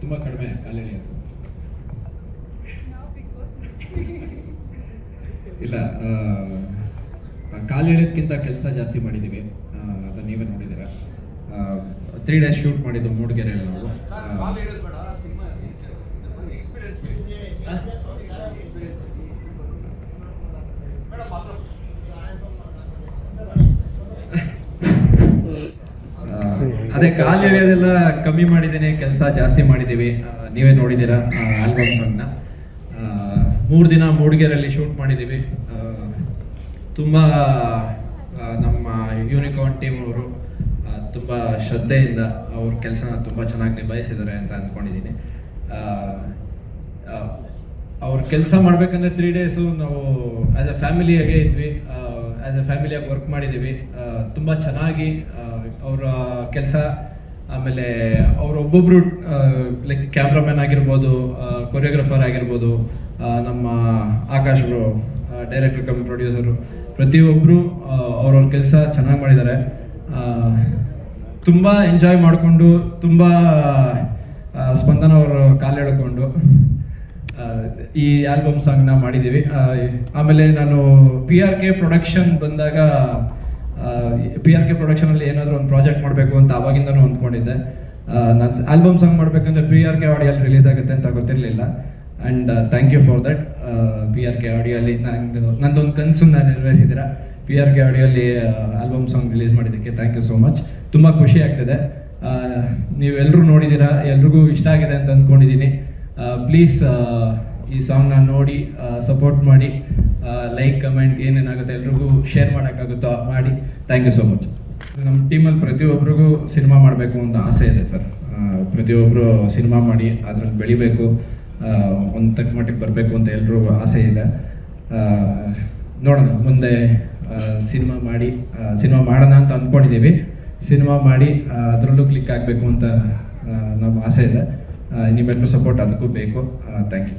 ತುಂಬ ಕಡಿಮೆ ಕಾಲು ಎಳೆಯೋದು. ಇಲ್ಲ, ಕಾಲು ಎಳೆಯೋದಕ್ಕಿಂತ ಕೆಲಸ ಜಾಸ್ತಿ ಮಾಡಿದ್ದೀವಿ. ಅದನ್ನು ನೀವೇ ನೋಡಿದ್ದೀರ. 3 days ಶೂಟ್ ಮಾಡಿದ್ದು ಮೂಡಿಗೆರೆಯಲ್ಲಿ ನಾವು. ಅದೇ ಕಾಲು ಎಳೆಯೋದೆಲ್ಲ ಕಮ್ಮಿ ಮಾಡಿದ್ದೀನಿ, ಕೆಲಸ ಜಾಸ್ತಿ ಮಾಡಿದ್ದೀವಿ. ನೀವೇ ನೋಡಿದ್ದೀರಾ ಆಲ್ಬಮ್ ಸಾಂಗ್ನ. 3 ದಿನ ಮೂಡಿಗೆರೆಯಲ್ಲಿ ಶೂಟ್ ಮಾಡಿದ್ದೀವಿ. ತುಂಬ ನಮ್ಮ ಯೂನಿಕಾರ್ನ್ ಟೀಮ್ ಅವರು ತುಂಬ ಶ್ರದ್ಧೆಯಿಂದ ಅವ್ರ ಕೆಲಸನ ತುಂಬ ಚೆನ್ನಾಗಿ ನಿಭಾಯಿಸಿದ್ದಾರೆ ಅಂತ ಅಂದ್ಕೊಂಡಿದ್ದೀನಿ. ಅವ್ರ ಕೆಲಸ ಮಾಡಬೇಕಂದ್ರೆ 3 days ನಾವು ಆ್ಯಸ್ ಎ ಫ್ಯಾಮಿಲಿಯಾಗೇ ಇದ್ವಿ. ಆ್ಯಸ್ ಎ ಫ್ಯಾಮಿಲಿಯಾಗಿ ವರ್ಕ್ ಮಾಡಿದ್ದೀವಿ. ತುಂಬ ಚೆನ್ನಾಗಿ ಅವರ ಕೆಲಸ, ಆಮೇಲೆ ಅವರೊಬ್ಬೊಬ್ಬರು ಲೈಕ್ ಕ್ಯಾಮ್ರಾಮನ್ ಆಗಿರ್ಬೋದು, ಕೊರಿಯೋಗ್ರಫರ್ ಆಗಿರ್ಬೋದು, ನಮ್ಮ ಆಕಾಶ್ ಅವರು ಡೈರೆಕ್ಟರ್ ಕಮ್ ಪ್ರೊಡ್ಯೂಸರು, ಪ್ರತಿಯೊಬ್ಬರು ಅವ್ರವ್ರ ಕೆಲಸ ಚೆನ್ನಾಗಿ ಮಾಡಿದ್ದಾರೆ. ತುಂಬ ಎಂಜಾಯ್ ಮಾಡಿಕೊಂಡು, ತುಂಬ ಸ್ಪಂದನ ಅವರು ಕಾಲು ಎಳ್ಕೊಂಡು ಈ ಆಲ್ಬಮ್ ಸಾಂಗ್ನ ಮಾಡಿದ್ದೀವಿ. ಆಮೇಲೆ ನಾನು PRK ಪ್ರೊಡಕ್ಷನ್ ಬಂದಾಗ PRK ಪ್ರೊಡಕ್ಷನಲ್ಲಿ ಏನಾದರೂ ಒಂದು ಪ್ರಾಜೆಕ್ಟ್ ಮಾಡಬೇಕು ಅಂತ ಅವಾಗಿಂದನೂ ಅಂದ್ಕೊಂಡಿದ್ದೆ. ನಾನು ಆಲ್ಬಮ್ ಸಾಂಗ್ ಮಾಡಬೇಕಂದ್ರೆ PRK ಆಡಿಯೋಲ್ಲಿ ರಿಲೀಸ್ ಆಗುತ್ತೆ ಅಂತ ಗೊತ್ತಿರಲಿಲ್ಲ. And thank you for that. PRK ಆಡಿಯೋಲ್ಲಿ ನಂದೊಂದು ಕನಸನ್ನು ನಿರ್ವಹಿಸಿದ್ದೀರಾ. PRK ಆಡಿಯೋಲ್ಲಿ ಆಲ್ಬಮ್ ಸಾಂಗ್ ರಿಲೀಸ್ ಮಾಡಿದ್ದಕ್ಕೆ ಥ್ಯಾಂಕ್ ಯು ಸೋ ಮಚ್. ತುಂಬ ಖುಷಿ ಆಗ್ತಿದೆ. ನೀವೆಲ್ಲರೂ ನೋಡಿದ್ದೀರಾ, ಎಲ್ರಿಗೂ ಇಷ್ಟ ಆಗಿದೆ ಅಂತ ಅಂದ್ಕೊಂಡಿದ್ದೀನಿ. ಪ್ಲೀಸ್ ಈ ಸಾಂಗ್ನ ನೋಡಿ ಸಪೋರ್ಟ್ ಮಾಡಿ, ಲೈಕ್ ಕಮೆಂಟ್ ಏನೇನಾಗುತ್ತೆ ಎಲ್ರಿಗೂ ಶೇರ್ ಮಾಡೋಕ್ಕಾಗುತ್ತೋ ಮಾಡಿ. Thank you so much. ನಮ್ಮ ಟೀಮಲ್ಲಿ ಪ್ರತಿಯೊಬ್ಬರಿಗೂ ಸಿನಿಮಾ ಮಾಡಬೇಕು ಅಂತ ಆಸೆ ಇದೆ ಸರ್. ಪ್ರತಿಯೊಬ್ಬರು ಸಿನಿಮಾ ಮಾಡಿ ಅದರಲ್ಲಿ ಬೆಳಿಬೇಕು, ಒಂದು ತಕ್ಕ ಮಟ್ಟಿಗೆ ಬರಬೇಕು ಅಂತ ಎಲ್ರಿಗೂ ಆಸೆ ಇದೆ. ನೋಡೋಣ, ಮುಂದೆ ಸಿನಿಮಾ ಮಾಡೋಣ ಅಂತ ಅಂದ್ಕೊಂಡಿದ್ದೀವಿ. ಸಿನಿಮಾ ಮಾಡಿ ಅದರಲ್ಲೂ ಕ್ಲಿಕ್ ಆಗಬೇಕು ಅಂತ ನಮ್ಮ ಆಸೆ ಇದೆ. ನಿಮ್ಮೆಲ್ಲರೂ ಸಪೋರ್ಟ್ ಅದಕ್ಕೂ ಬೇಕು. Thank you.